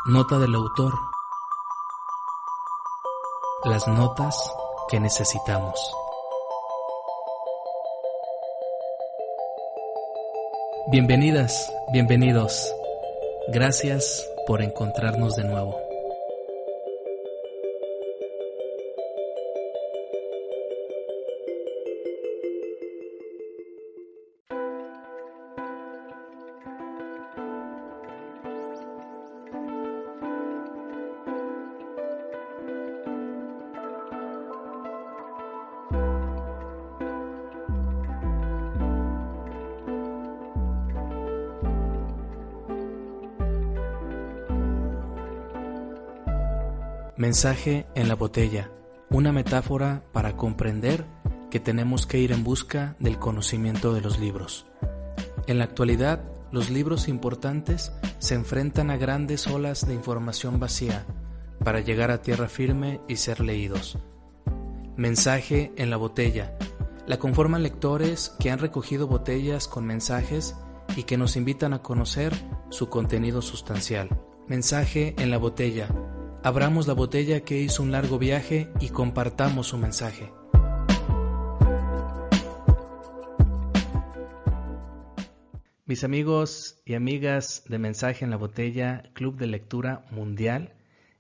Nota del autor. Las notas que necesitamos. Bienvenidas, bienvenidos. Gracias por encontrarnos de nuevo. Mensaje en la botella, una metáfora para comprender que tenemos que ir en busca del conocimiento de los libros. En la actualidad, los libros importantes se enfrentan a grandes olas de información vacía para llegar a tierra firme y ser leídos. Mensaje en la botella, la conforman lectores que han recogido botellas con mensajes y que nos invitan a conocer su contenido sustancial. Mensaje en la botella. Abramos la botella que hizo un largo viaje y compartamos su mensaje. Mis amigos y amigas de Mensaje en la Botella, Club de Lectura Mundial,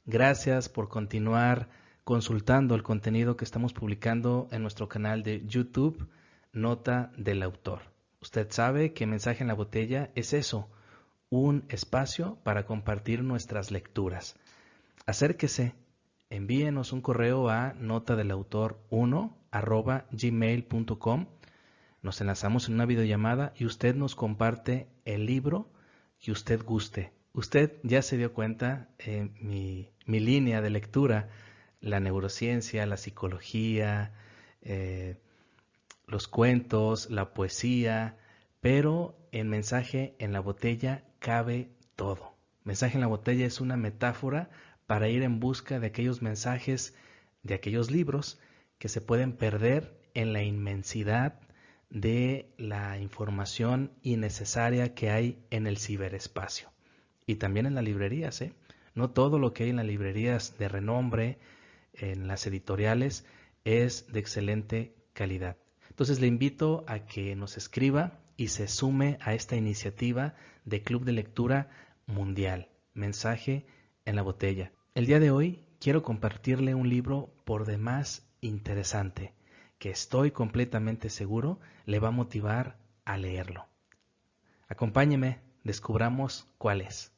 gracias por continuar consultando el contenido que estamos publicando en nuestro canal de YouTube, Nota del Autor. Usted sabe que Mensaje en la Botella es eso, un espacio para compartir nuestras lecturas. Acérquese, envíenos un correo a notadelautor1@gmail.com. Nos enlazamos en una videollamada y usted nos comparte el libro que usted guste. Usted ya se dio cuenta en mi línea de lectura, la neurociencia, la psicología, los cuentos, la poesía, pero en Mensaje en la Botella cabe todo. Mensaje en la Botella es una metáfora para ir en busca de aquellos mensajes, de aquellos libros que se pueden perder en la inmensidad de la información innecesaria que hay en el ciberespacio y también en las librerías. No todo lo que hay en las librerías de renombre, en las editoriales, es de excelente calidad. Entonces le invito a que nos escriba y se sume a esta iniciativa de Club de Lectura Mundial, Mensaje en la Botella. El día de hoy quiero compartirle un libro por demás interesante que estoy completamente seguro le va a motivar a leerlo. Acompáñeme, descubramos cuál es.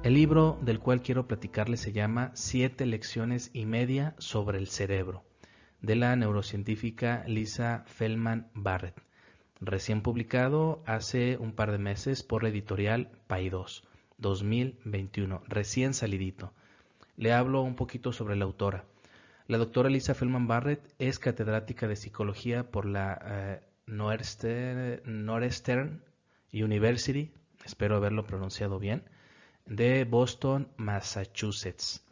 El libro del cual quiero platicarle se llama 7 lecciones y media sobre el cerebro, de la neurocientífica Lisa Feldman Barrett, recién publicado hace un par de meses por la editorial Paidós, 2021, recién salidito. Le hablo un poquito sobre la autora. La doctora Lisa Feldman Barrett es catedrática de psicología por la Northwestern University, espero haberlo pronunciado bien, de Boston, Massachusetts,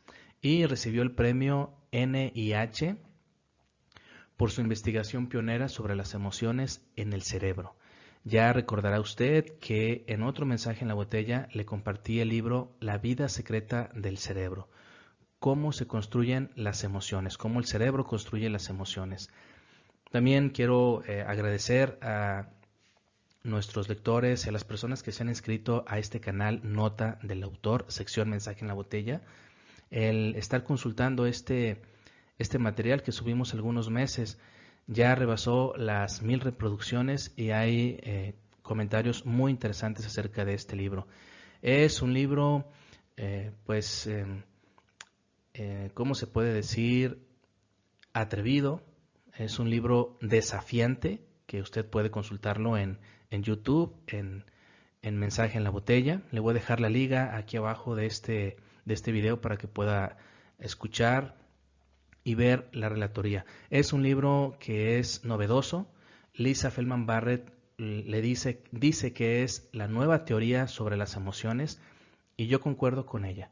y recibió el premio NIH por su investigación pionera sobre las emociones en el cerebro. Ya recordará usted que en otro Mensaje en la Botella le compartí el libro La vida secreta del cerebro, cómo se construyen las emociones, cómo el cerebro construye las emociones. También quiero agradecer a nuestros lectores y a las personas que se han inscrito a este canal Nota del Autor, sección Mensaje en la Botella. El estar consultando este material que subimos algunos meses ya rebasó las 1000 reproducciones y hay comentarios muy interesantes acerca de este libro. Es un libro, ¿cómo se puede decir? Atrevido. Es un libro desafiante que usted puede consultarlo en YouTube, en Mensaje en la Botella. Le voy a dejar la liga aquí abajo de este video para que pueda escuchar y ver la relatoría. Es un libro que es novedoso. Lisa Feldman Barrett le dice que es la nueva teoría sobre las emociones y yo concuerdo con ella.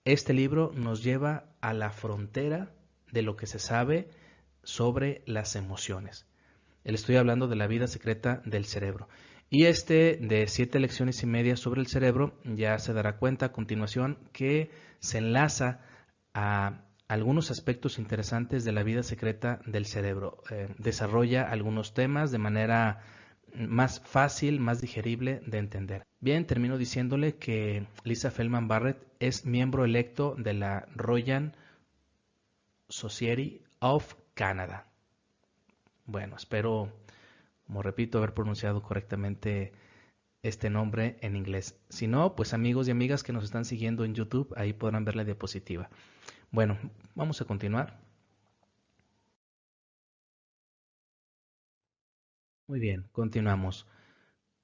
Este libro nos lleva a la frontera de lo que se sabe sobre las emociones. Le estoy hablando de la vida secreta del cerebro. Y este de 7 lecciones y media sobre el cerebro ya se dará cuenta a continuación que se enlaza a algunos aspectos interesantes de la vida secreta del cerebro. Desarrolla algunos temas de manera más fácil, más digerible de entender. Bien, termino diciéndole que Lisa Feldman Barrett es miembro electo de la Royal Society of Canada. Bueno, espero, como repito, haber pronunciado correctamente este nombre en inglés. Si no, pues amigos y amigas que nos están siguiendo en YouTube, ahí podrán ver la diapositiva. Bueno, vamos a continuar. Muy bien, continuamos.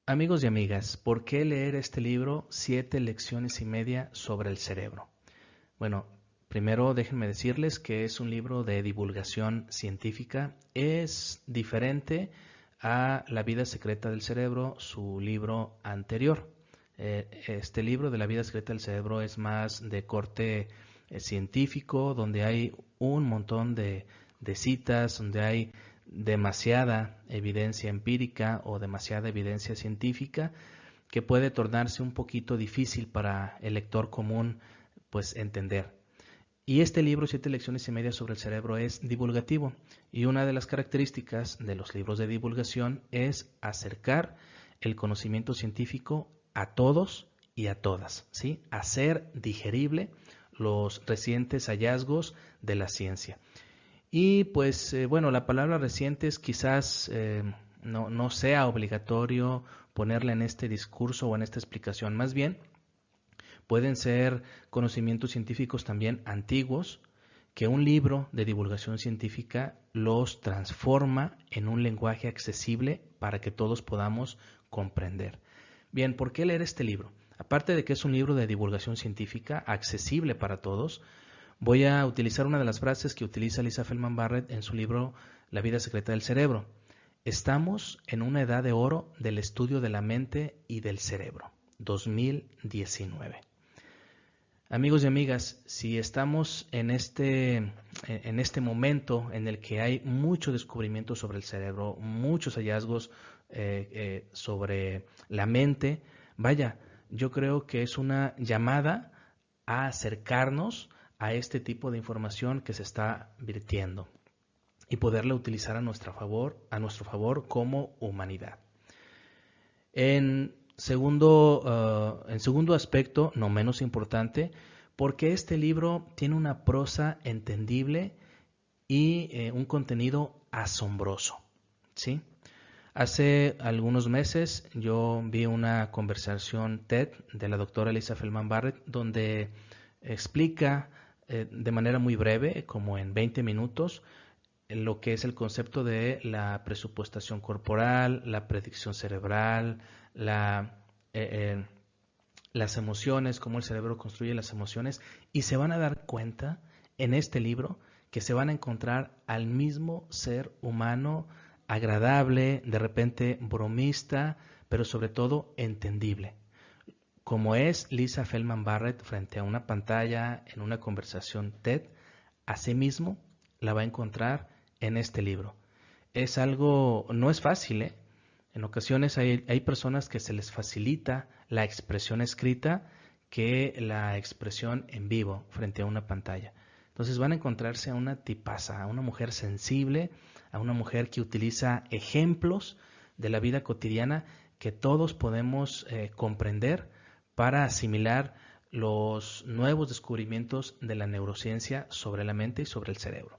Amigos y amigas, ¿por qué leer este libro 7 lecciones y media sobre el cerebro? Bueno, primero déjenme decirles que es un libro de divulgación científica. Es diferente a La vida secreta del cerebro, su libro anterior. Este libro de La vida secreta del cerebro es más de corte científico, donde hay un montón de citas, donde hay demasiada evidencia empírica o demasiada evidencia científica que puede tornarse un poquito difícil para el lector común pues entender. Y este libro, 7 lecciones y media sobre el cerebro, es divulgativo. Y una de las características de los libros de divulgación es acercar el conocimiento científico a todos y a todas, ¿sí? Hacer digerible los recientes hallazgos de la ciencia. Y pues bueno, la palabra recientes quizás no sea obligatorio ponerla en este discurso o en esta explicación. Más bien, pueden ser conocimientos científicos también antiguos que un libro de divulgación científica los transforma en un lenguaje accesible para que todos podamos comprender. Bien, ¿por qué leer este libro? Aparte de que es un libro de divulgación científica accesible para todos, voy a utilizar una de las frases que utiliza Lisa Feldman Barrett en su libro La vida secreta del cerebro. Estamos en una edad de oro del estudio de la mente y del cerebro. 2019. Amigos y amigas, si estamos en este momento en el que hay mucho descubrimiento sobre el cerebro, muchos hallazgos sobre la mente, vaya, yo creo que es una llamada a acercarnos a este tipo de información que se está vertiendo y poderla utilizar a nuestro favor como humanidad. En segundo aspecto, no menos importante, porque este libro tiene una prosa entendible y un contenido asombroso, ¿sí? Hace algunos meses yo vi una conversación TED de la doctora Lisa Feldman Barrett donde explica de manera muy breve, como en 20 minutos, lo que es el concepto de la presupuestación corporal, la predicción cerebral, la, eh, eh, las emociones, cómo el cerebro construye las emociones, y se van a dar cuenta en este libro que se van a encontrar al mismo ser humano agradable, de repente bromista, pero sobre todo entendible, como es Lisa Feldman Barrett frente a una pantalla en una conversación TED. Asimismo la va a encontrar en este libro. Es algo, no es fácil, ¿eh? En ocasiones hay personas que se les facilita la expresión escrita que la expresión en vivo frente a una pantalla. Entonces van a encontrarse a una tipaza, a una mujer sensible, a una mujer que utiliza ejemplos de la vida cotidiana que todos podemos comprender para asimilar los nuevos descubrimientos de la neurociencia sobre la mente y sobre el cerebro.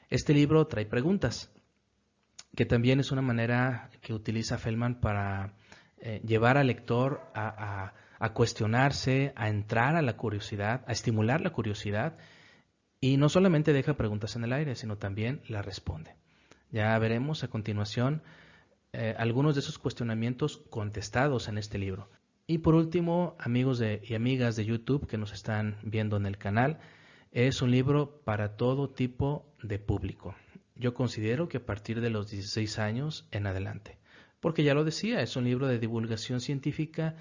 Este libro trae preguntas, que también es una manera que utiliza Feldman para llevar al lector a cuestionarse, a entrar a la curiosidad, a estimular la curiosidad, y no solamente deja preguntas en el aire, sino también las responde. Ya veremos a continuación algunos de esos cuestionamientos contestados en este libro. Y por último, amigos y amigas de YouTube que nos están viendo en el canal, es un libro para todo tipo de público. Yo considero que a partir de los 16 años en adelante, porque ya lo decía, es un libro de divulgación científica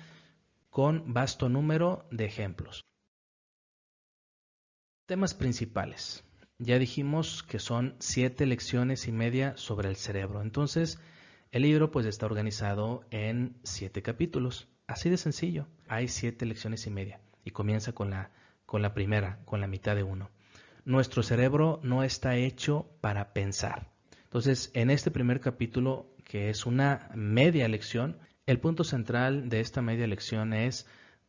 con vasto número de ejemplos. Temas principales. Ya dijimos que son 7 lecciones y media sobre el cerebro. Entonces, el libro pues está organizado en 7 capítulos. Así de sencillo. Hay 7 lecciones y media. Y comienza con la primera, con la mitad de uno. Nuestro cerebro no está hecho para pensar. Entonces, en este primer capítulo, que es una media lección, el punto central de esta media lección es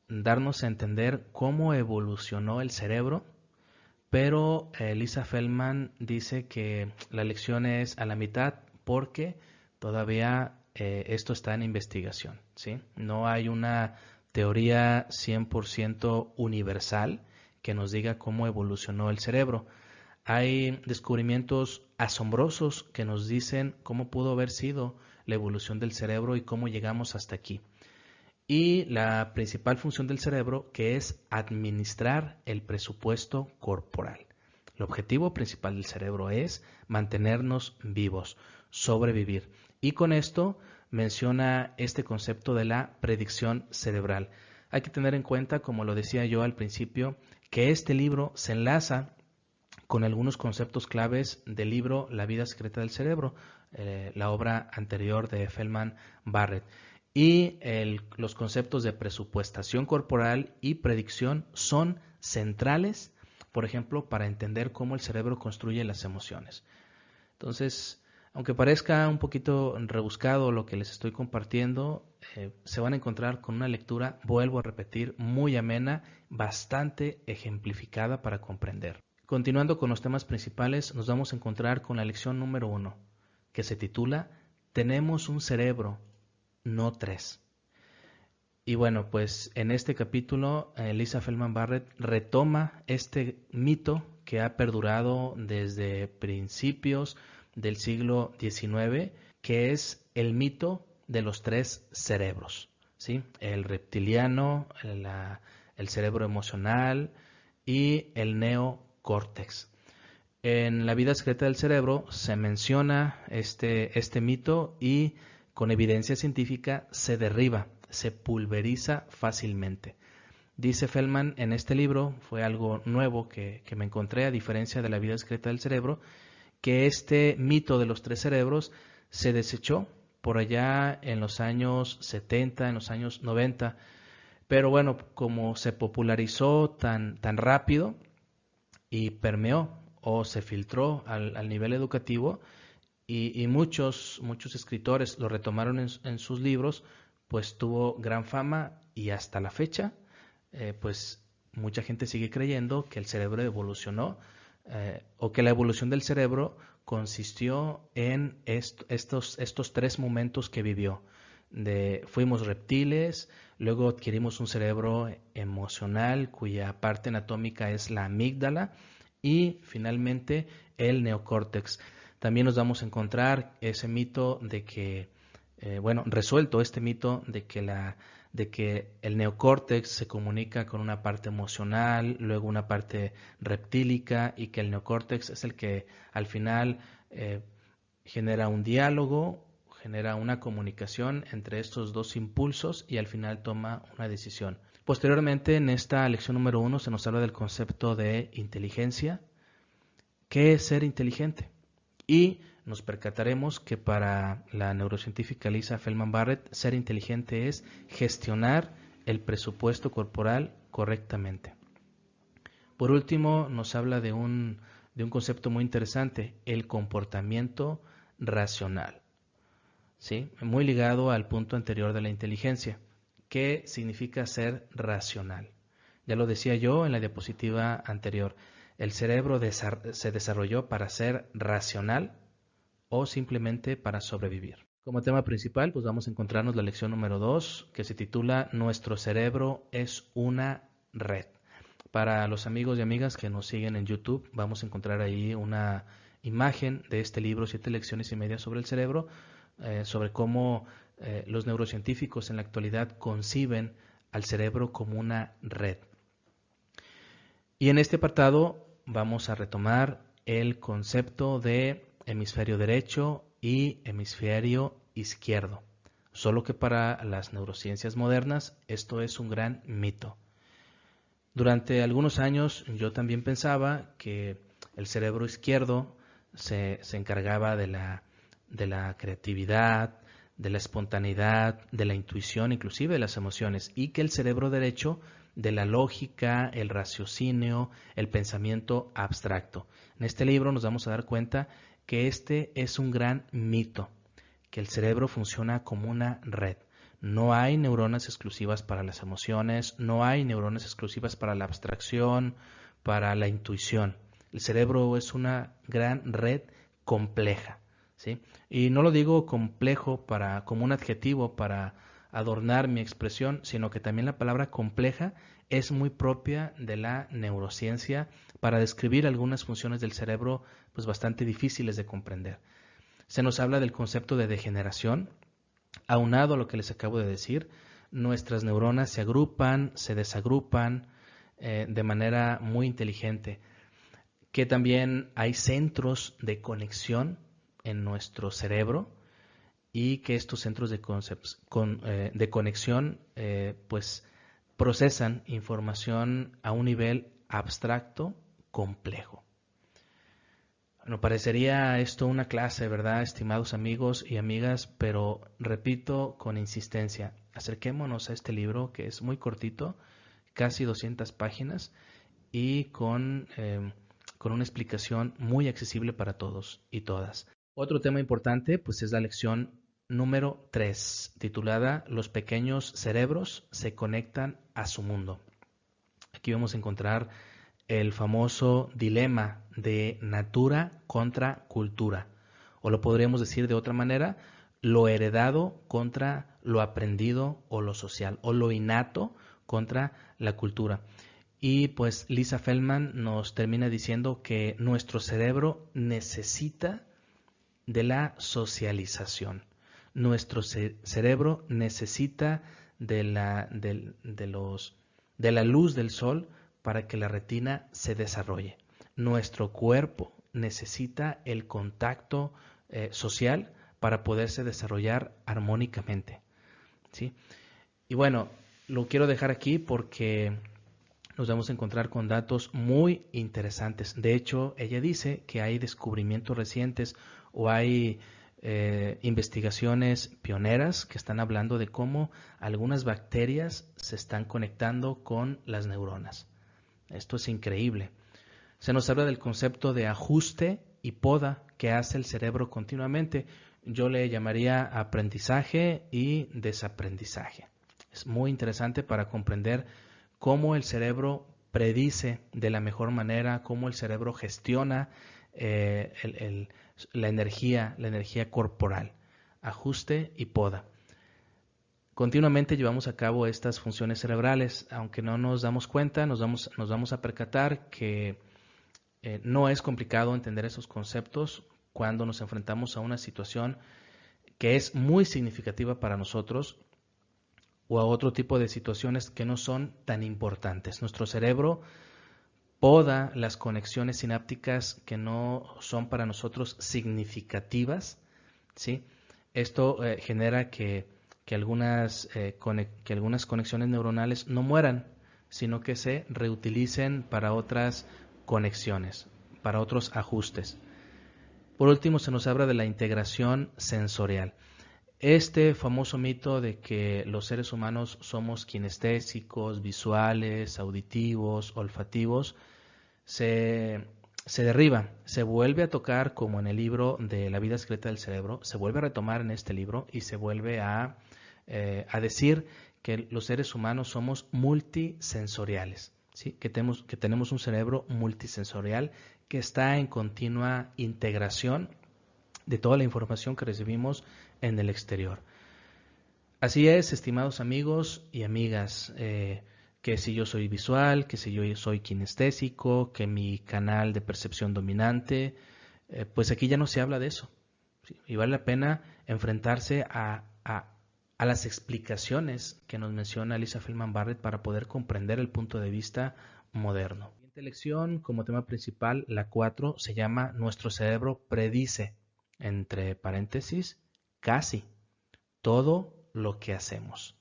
darnos a entender cómo evolucionó el cerebro, pero Lisa Feldman dice que la lección es a la mitad porque todavía esto está en investigación, ¿sí? No hay una teoría 100% universal que nos diga cómo evolucionó el cerebro. Hay descubrimientos asombrosos que nos dicen cómo pudo haber sido la evolución del cerebro y cómo llegamos hasta aquí. Y la principal función del cerebro, que es administrar el presupuesto corporal. El objetivo principal del cerebro es mantenernos vivos, sobrevivir. Y con esto menciona este concepto de la predicción cerebral. Hay que tener en cuenta, como lo decía yo al principio, que este libro se enlaza con algunos conceptos claves del libro La vida secreta del cerebro, la obra anterior de Feldman Barrett. Y los conceptos de presupuestación corporal y predicción son centrales, por ejemplo, para entender cómo el cerebro construye las emociones. Entonces, aunque parezca un poquito rebuscado lo que les estoy compartiendo, se van a encontrar con una lectura, vuelvo a repetir, muy amena, bastante ejemplificada para comprender. Continuando con los temas principales, nos vamos a encontrar con la lección número 1, que se titula Tenemos un cerebro, no 3. Y bueno, pues en este capítulo, Lisa Feldman Barrett retoma este mito que ha perdurado desde principios del siglo XIX, que es el mito de los 3 cerebros, ¿sí? El reptiliano, el cerebro emocional y el neocórtex. En La vida secreta del cerebro se menciona este mito y con evidencia científica se derriba, se pulveriza fácilmente. Dice Feldman en este libro, fue algo nuevo que me encontré a diferencia de La vida secreta del cerebro, que este mito de los 3 cerebros se desechó por allá en los años 70, en los años 90, pero bueno, como se popularizó tan rápido y permeó o se filtró al nivel educativo y muchos escritores lo retomaron en sus libros, pues tuvo gran fama y hasta la fecha, pues mucha gente sigue creyendo que el cerebro evolucionó o que la evolución del cerebro consistió en estos 3 momentos que vivió. Fuimos reptiles, luego adquirimos un cerebro emocional cuya parte anatómica es la amígdala y finalmente el neocórtex. También nos vamos a encontrar ese mito de que, resuelto este mito de que el neocórtex se comunica con una parte emocional, luego una parte reptílica y que el neocórtex es el que al final genera un diálogo, genera una comunicación entre estos 2 impulsos y al final toma una decisión. Posteriormente, en esta lección número 1 se nos habla del concepto de inteligencia. ¿Qué es ser inteligente? Y nos percataremos que para la neurocientífica Lisa Feldman Barrett, ser inteligente es gestionar el presupuesto corporal correctamente. Por último, nos habla de un concepto muy interesante, el comportamiento racional, ¿sí? Muy ligado al punto anterior de la inteligencia. ¿Qué significa ser racional? Ya lo decía yo en la diapositiva anterior. ¿El cerebro se desarrolló para ser racional o simplemente para sobrevivir? Como tema principal, pues vamos a encontrarnos la lección número 2, que se titula Nuestro cerebro es una red. Para los amigos y amigas que nos siguen en YouTube, vamos a encontrar ahí una imagen de este libro, 7 lecciones y media sobre el cerebro, sobre cómo los neurocientíficos en la actualidad conciben al cerebro como una red. Y en este apartado vamos a retomar el concepto de hemisferio derecho y hemisferio izquierdo. Solo que para las neurociencias modernas esto es un gran mito. Durante algunos años yo también pensaba que el cerebro izquierdo se encargaba de la creatividad, de la espontaneidad, de la intuición, inclusive de las emociones, y que el cerebro derecho de la lógica, el raciocinio, el pensamiento abstracto. En este libro nos vamos a dar cuenta que este es un gran mito, que el cerebro funciona como una red. No hay neuronas exclusivas para las emociones, no hay neuronas exclusivas para la abstracción, para la intuición. El cerebro es una gran red compleja, ¿sí? Y no lo digo complejo como un adjetivo para adornar mi expresión, sino que también la palabra compleja es muy propia de la neurociencia para describir algunas funciones del cerebro pues bastante difíciles de comprender. Se nos habla del concepto de degeneración. Aunado a lo que les acabo de decir, nuestras neuronas se agrupan, se desagrupan de manera muy inteligente, que también hay centros de conexión en nuestro cerebro y que estos centros de conexión pues procesan información a un nivel abstracto complejo. Bueno, parecería esto una clase, ¿verdad, estimados amigos y amigas? Pero repito con insistencia, acerquémonos a este libro que es muy cortito, casi 200 páginas y con una explicación muy accesible para todos y todas. Otro tema importante pues es la lección número 3, titulada Los pequeños cerebros se conectan a su mundo. Aquí vamos a encontrar el famoso dilema de natura contra cultura, o lo podríamos decir de otra manera, lo heredado contra lo aprendido o lo social, o lo innato contra la cultura. Y pues Lisa Feldman nos termina diciendo que nuestro cerebro necesita de la socialización. Nuestro cerebro necesita de la luz del sol para que la retina se desarrolle. Nuestro cuerpo necesita el contacto social para poderse desarrollar armónicamente, ¿sí? Y bueno, lo quiero dejar aquí porque nos vamos a encontrar con datos muy interesantes. De hecho, ella dice que hay descubrimientos recientes o hay investigaciones pioneras que están hablando de cómo algunas bacterias se están conectando con las neuronas. Esto es increíble. Se nos habla del concepto de ajuste y poda que hace el cerebro continuamente. Yo le llamaría aprendizaje y desaprendizaje. Es muy interesante para comprender cómo el cerebro predice de la mejor manera, cómo el cerebro gestiona la energía corporal, ajuste y poda. Continuamente llevamos a cabo estas funciones cerebrales, aunque no nos damos cuenta, nos vamos a percatar que no es complicado entender esos conceptos cuando nos enfrentamos a una situación que es muy significativa para nosotros o a otro tipo de situaciones que no son tan importantes. Nuestro cerebro poda las conexiones sinápticas que no son para nosotros significativas, ¿sí? Esto genera que algunas conexiones neuronales no mueran, sino que se reutilicen para otras conexiones, para otros ajustes. Por último, se nos habla de la integración sensorial. Este famoso mito de que los seres humanos somos kinestésicos, visuales, auditivos, olfativos, se derriba, se vuelve a tocar como en el libro de La vida secreta del cerebro, se vuelve a retomar en este libro y se vuelve a decir que los seres humanos somos multisensoriales, ¿sí? que tenemos un cerebro multisensorial que está en continua integración de toda la información que recibimos en el exterior. Así es, estimados amigos y amigas, que si yo soy visual, que si yo soy kinestésico, que mi canal de percepción dominante, pues aquí ya no se habla de eso. ¿Sí? Y vale la pena enfrentarse a las explicaciones que nos menciona Lisa Feldman Barrett para poder comprender el punto de vista moderno. La siguiente lección, como tema principal, la 4, se llama Nuestro cerebro predice, entre paréntesis, casi todo lo que hacemos.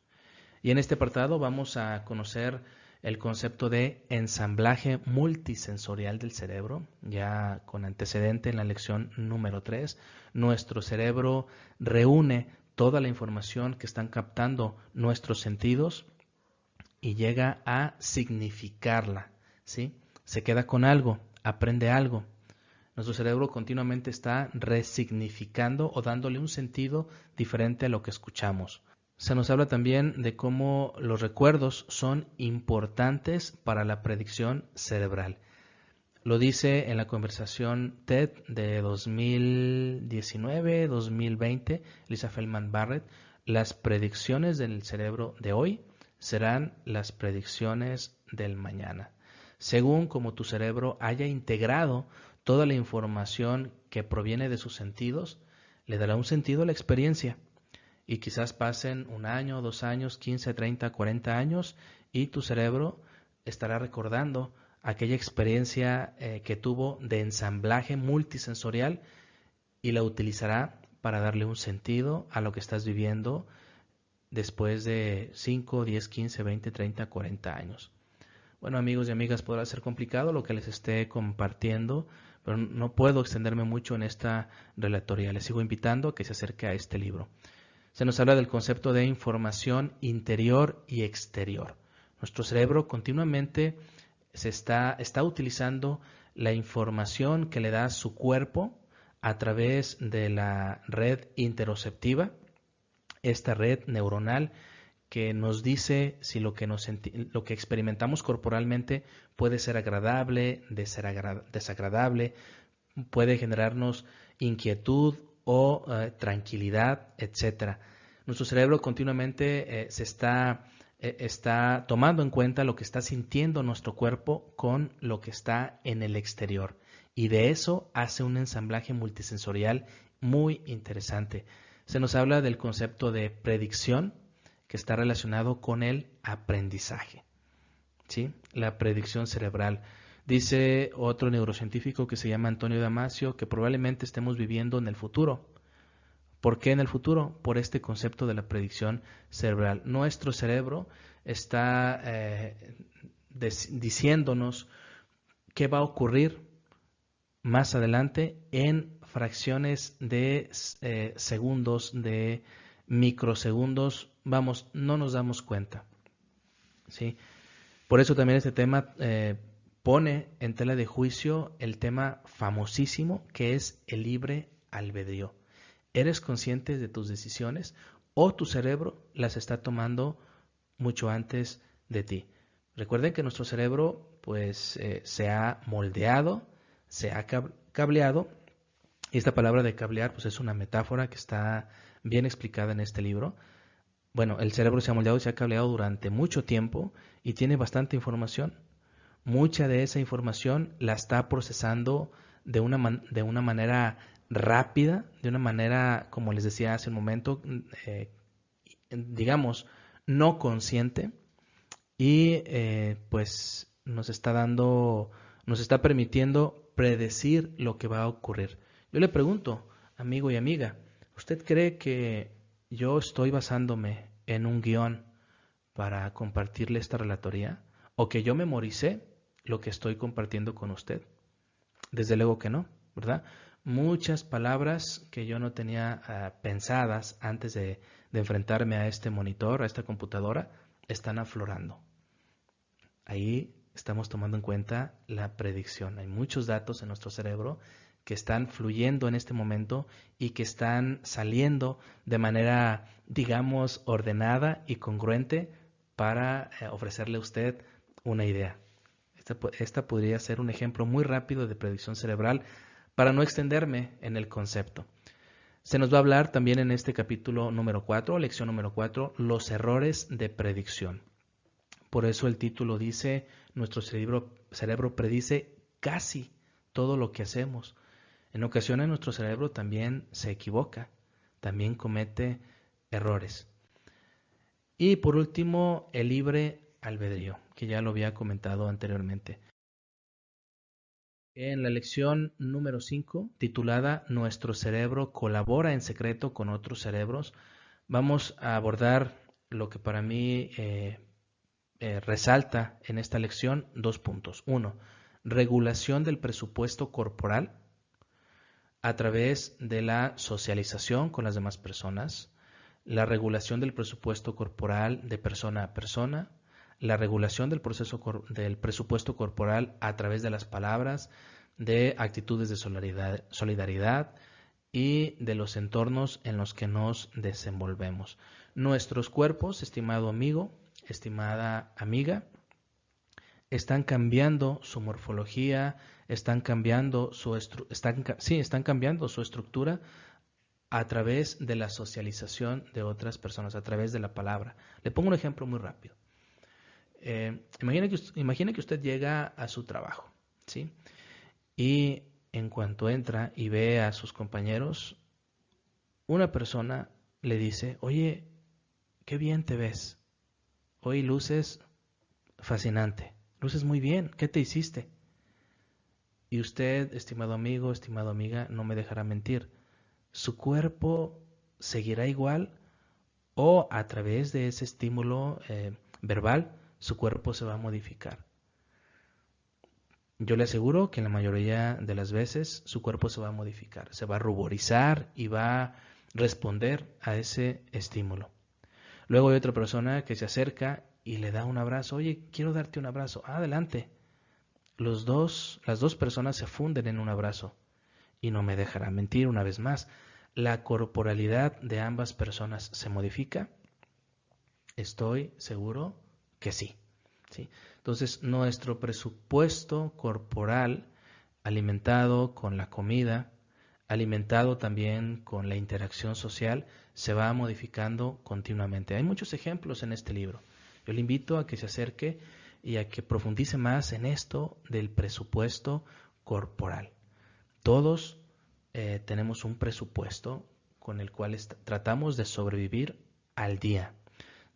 Y en este apartado vamos a conocer el concepto de ensamblaje multisensorial del cerebro, ya con antecedente en la lección número 3. Nuestro cerebro reúne toda la información que están captando nuestros sentidos y llega a significarla, ¿sí? Se queda con algo, aprende algo. Nuestro cerebro continuamente está resignificando o dándole un sentido diferente a lo que escuchamos. Se nos habla también de cómo los recuerdos son importantes para la predicción cerebral. Lo dice en la conversación TED de 2019-2020, Lisa Feldman Barrett, las predicciones del cerebro de hoy serán las predicciones del mañana. Según como tu cerebro haya integrado toda la información que proviene de sus sentidos, le dará un sentido a la experiencia. Y quizás pasen 1 año, 2 años, 15, 30, 40 años y tu cerebro estará recordando aquella experiencia que tuvo de ensamblaje multisensorial y la utilizará para darle un sentido a lo que estás viviendo después de 5, 10, 15, 20, 30, 40 años. Bueno, amigos y amigas, podrá ser complicado lo que les esté compartiendo, pero no puedo extenderme mucho en esta relatoría. Les sigo invitando a que se acerque a este libro. Se nos habla del concepto de información interior y exterior. Nuestro cerebro continuamente está utilizando la información que le da su cuerpo a través de la red interoceptiva, esta red neuronal que nos dice si lo que experimentamos corporalmente puede ser agradable, desagradable, puede generarnos inquietud o tranquilidad, etc. Nuestro cerebro continuamente está tomando en cuenta lo que está sintiendo nuestro cuerpo con lo que está en el exterior. Y de eso hace un ensamblaje multisensorial muy interesante. Se nos habla del concepto de predicción, que está relacionado con el aprendizaje, ¿sí? La predicción cerebral. Dice otro neurocientífico que se llama Antonio Damasio que probablemente estemos viviendo en el futuro. ¿Por qué en el futuro? Por este concepto de la predicción cerebral. Nuestro cerebro está diciéndonos qué va a ocurrir más adelante en fracciones de segundos, de microsegundos. Vamos, no nos damos cuenta, ¿sí? Por eso también este tema pone en tela de juicio el tema famosísimo que es el libre albedrío. ¿Eres consciente de tus decisiones o tu cerebro las está tomando mucho antes de ti? Recuerden que nuestro cerebro pues se ha moldeado, se ha cableado, y esta palabra de cablear pues es una metáfora que está bien explicada en este libro. Bueno, el cerebro se ha moldeado y se ha cableado durante mucho tiempo y tiene bastante información. Mucha de esa información la está procesando de una manera rápida, de una manera, como les decía hace un momento, digamos, no consciente, y pues nos está permitiendo predecir lo que va a ocurrir. Yo le pregunto, amigo y amiga, ¿usted cree que yo estoy basándome en un guión para compartirle esta relatoría? ¿O que yo memoricé lo que estoy compartiendo con usted? Desde luego que no, ¿verdad? Muchas palabras que yo no tenía pensadas antes de enfrentarme a este monitor, a esta computadora, están aflorando. Ahí estamos tomando en cuenta la predicción. Hay muchos datos en nuestro cerebro que están fluyendo en este momento y que están saliendo de manera, digamos, ordenada y congruente para ofrecerle a usted una idea. Esta podría ser un ejemplo muy rápido de predicción cerebral para no extenderme en el concepto. Se nos va a hablar también en este capítulo número 4, lección número 4, los errores de predicción. Por eso el título dice, nuestro cerebro predice casi todo lo que hacemos. En ocasiones nuestro cerebro también se equivoca, también comete errores. Y por último, el libre albedrío, que ya lo había comentado anteriormente. En la lección número 5, titulada Nuestro cerebro colabora en secreto con otros cerebros, vamos a abordar lo que para mí resalta en esta lección 2 puntos. 1, regulación del presupuesto corporal a través de la socialización con las demás personas, la regulación del presupuesto corporal de persona a persona, la regulación del presupuesto corporal a través de las palabras, de actitudes de solidaridad y de los entornos en los que nos desenvolvemos. Nuestros cuerpos, estimado amigo, estimada amiga, están cambiando su morfología, están cambiando su estructura a través de la socialización de otras personas, a través de la palabra. Le pongo un ejemplo muy rápido. Imagine que usted llega a su trabajo, ¿sí? Y en cuanto entra y ve a sus compañeros, una persona le dice: oye, qué bien te ves. Hoy luces fascinante. Luces muy bien. ¿Qué te hiciste? Y usted, estimado amigo, estimada amiga, no me dejará mentir. Su cuerpo seguirá igual, o a través de ese estímulo verbal, su cuerpo se va a modificar. Yo le aseguro que en la mayoría de las veces su cuerpo se va a modificar, se va a ruborizar y va a responder a ese estímulo. Luego hay otra persona que se acerca y le da un abrazo. Oye, quiero darte un abrazo. Adelante. Las dos personas se funden en un abrazo. Y no me dejará mentir una vez más. ¿La corporalidad de ambas personas se modifica? Estoy seguro que sí. ¿Sí? Entonces, nuestro presupuesto corporal, alimentado con la comida, alimentado también con la interacción social, se va modificando continuamente. Hay muchos ejemplos en este libro. Yo le invito a que se acerque y a que profundice más en esto del presupuesto corporal. Todos tenemos un presupuesto con el cual tratamos de sobrevivir al día.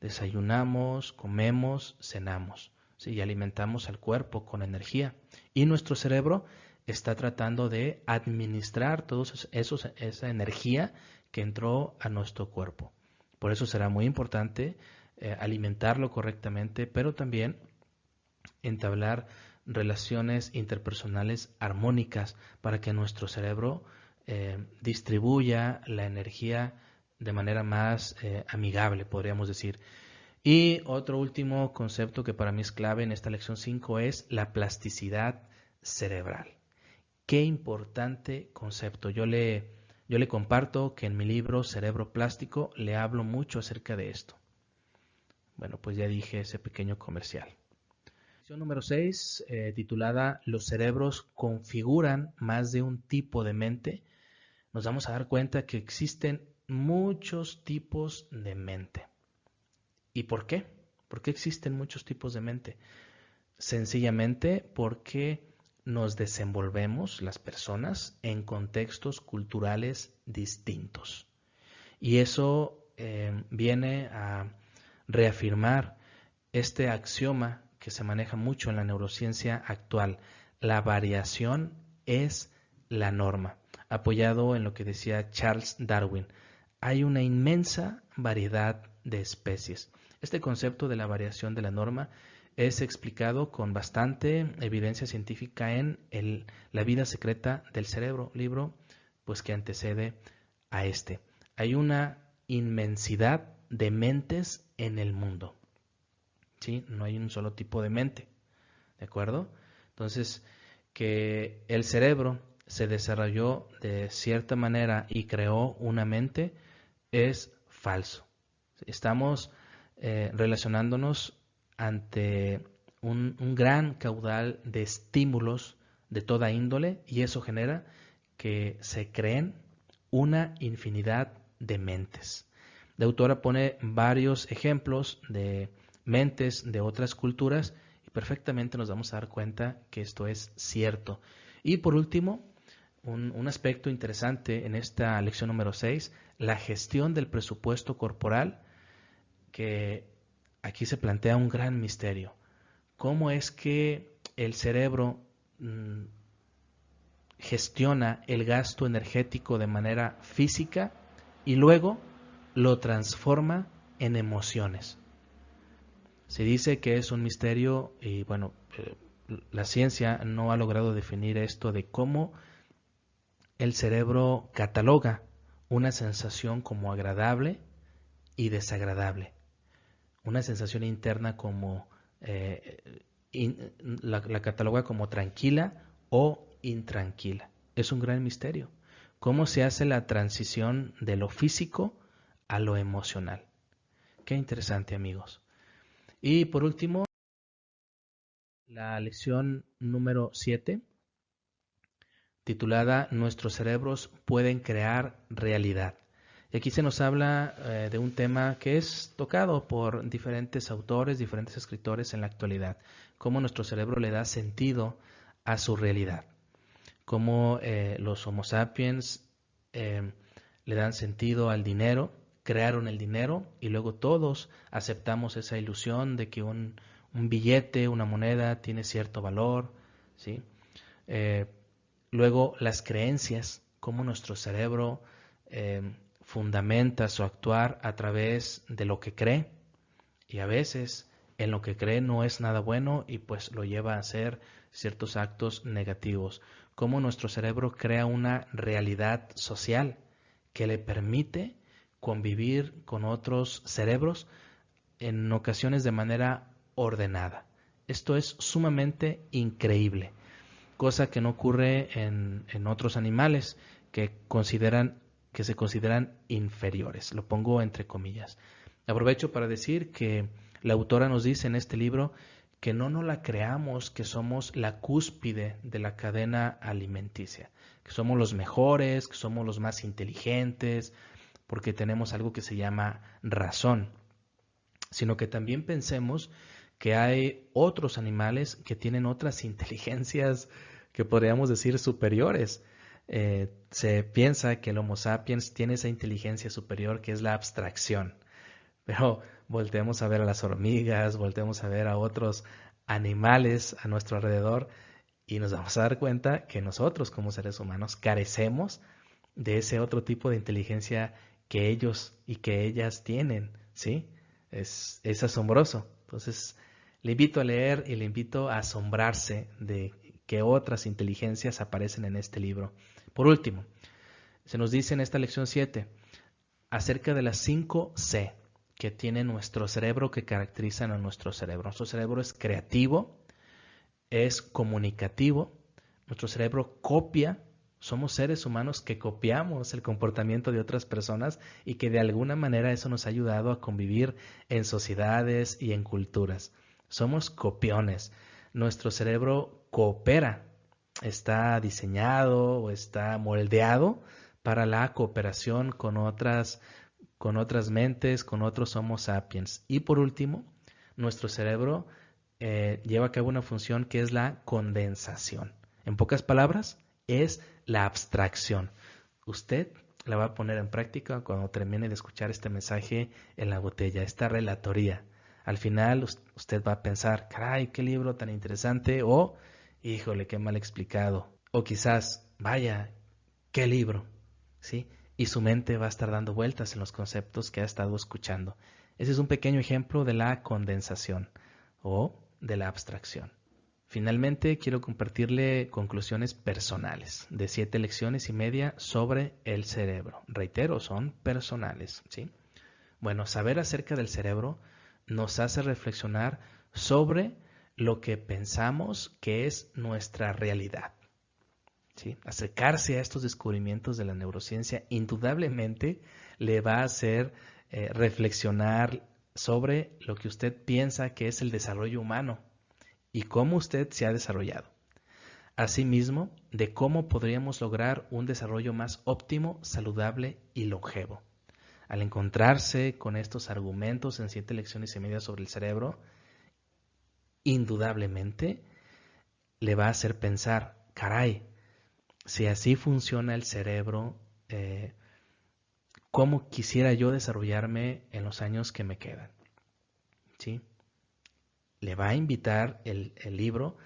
Desayunamos, comemos, cenamos, ¿sí? Y alimentamos al cuerpo con energía. Y nuestro cerebro está tratando de administrar toda esa energía que entró a nuestro cuerpo. Por eso será muy importante alimentarlo correctamente, pero también entablar relaciones interpersonales armónicas para que nuestro cerebro distribuya la energía de manera más amigable, podríamos decir. Y otro último concepto que para mí es clave en esta lección 5 es la plasticidad cerebral. Qué importante concepto. Yo le comparto que en mi libro Cerebro Plástico le hablo mucho acerca de esto. Bueno, pues ya dije ese pequeño comercial. Lección número 6, titulada Los cerebros configuran más de un tipo de mente. Nos vamos a dar cuenta que existen muchos tipos de mente. ¿Y por qué? ¿Por qué existen muchos tipos de mente? Sencillamente porque nos desenvolvemos, las personas, en contextos culturales distintos. Y eso viene a reafirmar este axioma que se maneja mucho en la neurociencia actual. La variación es la norma, apoyado en lo que decía Charles Darwin. Hay una inmensa variedad de especies. Este concepto de la variación de la norma es explicado con bastante evidencia científica en La vida secreta del cerebro, libro pues que antecede a este. Hay una inmensidad de mentes en el mundo. ¿Sí? No hay un solo tipo de mente. ¿De acuerdo? Entonces, que el cerebro se desarrolló de cierta manera y creó una mente es falso. Estamos relacionándonos ante un gran caudal de estímulos de toda índole, y eso genera que se creen una infinidad de mentes. La autora pone varios ejemplos de mentes de otras culturas y perfectamente nos vamos a dar cuenta que esto es cierto. Y por último, un aspecto interesante en esta lección número 6, la gestión del presupuesto corporal, que aquí se plantea un gran misterio. ¿Cómo es que el cerebro gestiona el gasto energético de manera física y luego lo transforma en emociones? Se dice que es un misterio y bueno, la ciencia no ha logrado definir esto de cómo el cerebro cataloga una sensación como agradable y desagradable, una sensación interna como la cataloga como tranquila o intranquila. Es un gran misterio. ¿Cómo se hace la transición de lo físico a lo emocional? Qué interesante, amigos. Y por último, la lección número 7, titulada Nuestros cerebros pueden crear realidad. Y aquí se nos habla de un tema que es tocado por diferentes autores, diferentes escritores en la actualidad, cómo nuestro cerebro le da sentido a su realidad, cómo los Homo sapiens le dan sentido al dinero, crearon el dinero y luego todos aceptamos esa ilusión de que un billete, una moneda tiene cierto valor, ¿sí? Luego las creencias, cómo nuestro cerebro fundamenta su actuar a través de lo que cree y a veces en lo que cree no es nada bueno y pues lo lleva a hacer ciertos actos negativos. Cómo nuestro cerebro crea una realidad social que le permite convivir con otros cerebros en ocasiones de manera ordenada. Esto es sumamente increíble, cosa que no ocurre en otros animales que se consideran inferiores. Lo pongo entre comillas. Aprovecho para decir que la autora nos dice en este libro que no nos la creamos, que somos la cúspide de la cadena alimenticia, que somos los mejores, que somos los más inteligentes, porque tenemos algo que se llama razón, sino que también pensemos que hay otros animales que tienen otras inteligencias que podríamos decir superiores. Se piensa que el Homo sapiens tiene esa inteligencia superior que es la abstracción, pero volteemos a ver a las hormigas, volteemos a ver a otros animales a nuestro alrededor y nos vamos a dar cuenta que nosotros como seres humanos carecemos de ese otro tipo de inteligencia que ellos y que ellas tienen, ¿sí? Es asombroso. Entonces, le invito a leer y le invito a asombrarse de que otras inteligencias aparecen en este libro. Por último, se nos dice en esta lección 7 acerca de las 5 C que tiene nuestro cerebro, que caracterizan a nuestro cerebro. Nuestro cerebro es creativo, es comunicativo, nuestro cerebro copia. Somos seres humanos que copiamos el comportamiento de otras personas y que de alguna manera eso nos ha ayudado a convivir en sociedades y en culturas. Somos copiones. Nuestro cerebro coopera, está diseñado o está moldeado para la cooperación con otras mentes, con otros Homo sapiens. Y por último, nuestro cerebro lleva a cabo una función que es la condensación. En pocas palabras, es la abstracción. Usted la va a poner en práctica cuando termine de escuchar este mensaje en la botella, esta relatoría. Al final usted va a pensar, caray, qué libro tan interesante, o híjole, qué mal explicado, o quizás, vaya, qué libro, ¿sí? Y su mente va a estar dando vueltas en los conceptos que ha estado escuchando. Ese es un pequeño ejemplo de la condensación o de la abstracción. Finalmente, quiero compartirle conclusiones personales de 7 lecciones y media sobre el cerebro. Reitero, son personales, ¿sí? Bueno, saber acerca del cerebro nos hace reflexionar sobre lo que pensamos que es nuestra realidad, ¿sí? Acercarse a estos descubrimientos de la neurociencia indudablemente le va a hacer reflexionar sobre lo que usted piensa que es el desarrollo humano y cómo usted se ha desarrollado. Asimismo, de cómo podríamos lograr un desarrollo más óptimo, saludable y longevo. Al encontrarse con estos argumentos en 7 lecciones y media sobre el cerebro, indudablemente le va a hacer pensar, caray, si así funciona el cerebro, ¿cómo quisiera yo desarrollarme en los años que me quedan? ¿Sí? Le va a invitar el libro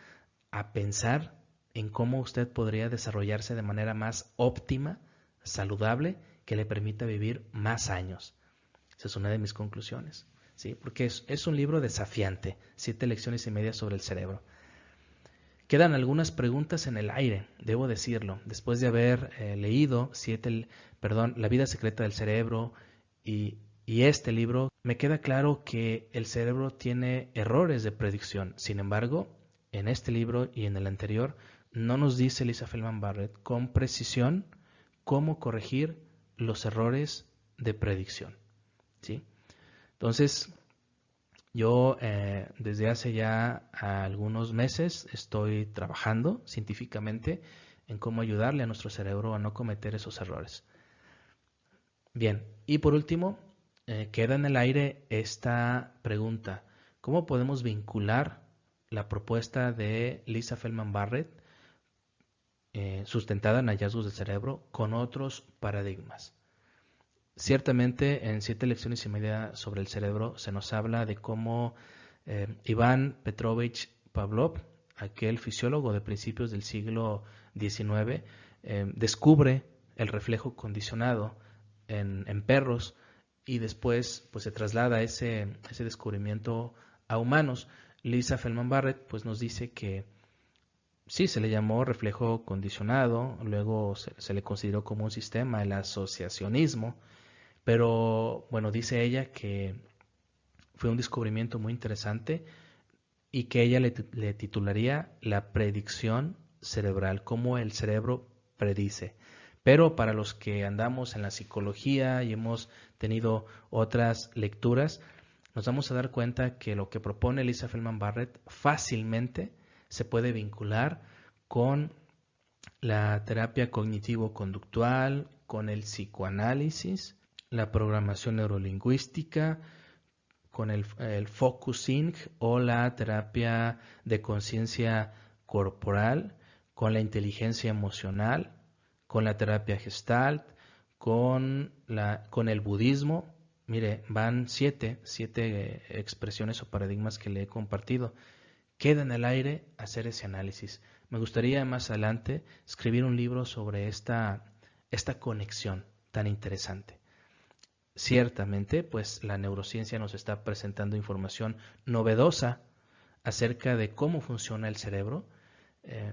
a pensar en cómo usted podría desarrollarse de manera más óptima, saludable, que le permita vivir más años. Esa es una de mis conclusiones. ¿sí? Porque es un libro desafiante, 7 lecciones y media sobre el cerebro. Quedan algunas preguntas en el aire, debo decirlo, después de haber leído La vida secreta del cerebro y este libro, me queda claro que el cerebro tiene errores de predicción. Sin embargo, en este libro y en el anterior, no nos dice Lisa Feldman Barrett con precisión cómo corregir los errores de predicción, ¿sí? Entonces, yo desde hace ya algunos meses estoy trabajando científicamente en cómo ayudarle a nuestro cerebro a no cometer esos errores. Bien, y por último, queda en el aire esta pregunta: ¿cómo podemos vincular la propuesta de Lisa Feldman Barrett, sustentada en hallazgos del cerebro, con otros paradigmas? Ciertamente, en 7 lecciones y media sobre el cerebro se nos habla de cómo Iván Petrovich Pavlov, aquel fisiólogo de principios del siglo XIX, descubre el reflejo condicionado en perros, y después pues se traslada ese descubrimiento a humanos. Lisa Feldman Barrett pues nos dice que sí, se le llamó reflejo condicionado, luego se le consideró como un sistema, el asociacionismo, pero bueno, dice ella que fue un descubrimiento muy interesante y que ella le titularía la predicción cerebral, cómo el cerebro predice. Pero para los que andamos en la psicología y hemos tenido otras lecturas, nos vamos a dar cuenta que lo que propone Lisa Feldman Barrett fácilmente se puede vincular con la terapia cognitivo-conductual, con el psicoanálisis, la programación neurolingüística, con el focusing o la terapia de conciencia corporal, con la inteligencia emocional, con la terapia Gestalt, con el budismo. Mire, van siete expresiones o paradigmas que le he compartido. Queda en el aire hacer ese análisis. Me gustaría más adelante escribir un libro sobre esta conexión tan interesante. Ciertamente, pues la neurociencia nos está presentando información novedosa acerca de cómo funciona el cerebro,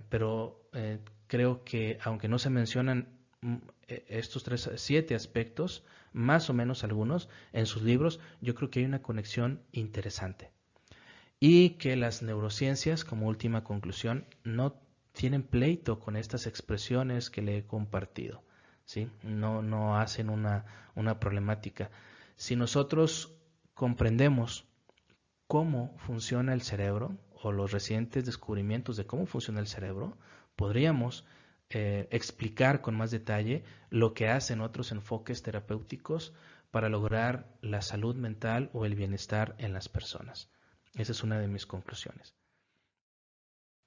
pero creo que aunque no se mencionan estos 7 aspectos, más o menos algunos, en sus libros, yo creo que hay una conexión interesante. Y que las neurociencias, como última conclusión, no tienen pleito con estas expresiones que le he compartido, ¿sí? No hacen una problemática. Si nosotros comprendemos cómo funciona el cerebro o los recientes descubrimientos de cómo funciona el cerebro, podríamos explicar con más detalle lo que hacen otros enfoques terapéuticos para lograr la salud mental o el bienestar en las personas. Esa es una de mis conclusiones.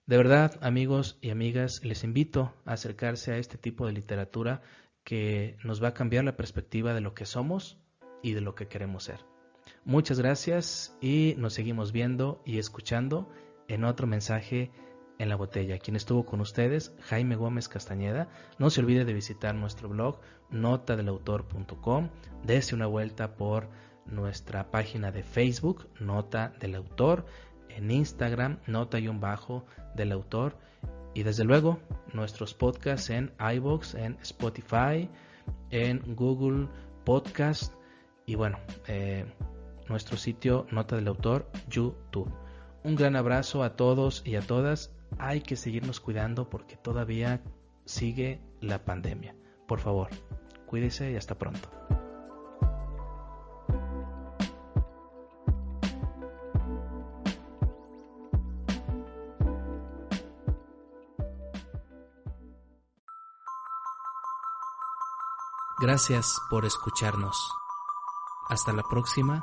De verdad, amigos y amigas, les invito a acercarse a este tipo de literatura que nos va a cambiar la perspectiva de lo que somos y de lo que queremos ser. Muchas gracias y nos seguimos viendo y escuchando en otro mensaje en la botella. Quien estuvo con ustedes, Jaime Gómez Castañeda. No se olvide de visitar nuestro blog notadelautor.com. Dese una vuelta por nuestra página de Facebook, Nota del Autor, en Instagram, Nota-del Autor, y desde luego nuestros podcasts en iVoox, en Spotify, en Google Podcast, y bueno, nuestro sitio Nota del Autor, YouTube. Un gran abrazo a todos y a todas. Hay que seguirnos cuidando porque todavía sigue la pandemia. Por favor, cuídese y hasta pronto. Gracias por escucharnos. Hasta la próxima,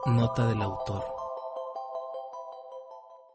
Nota del Autor.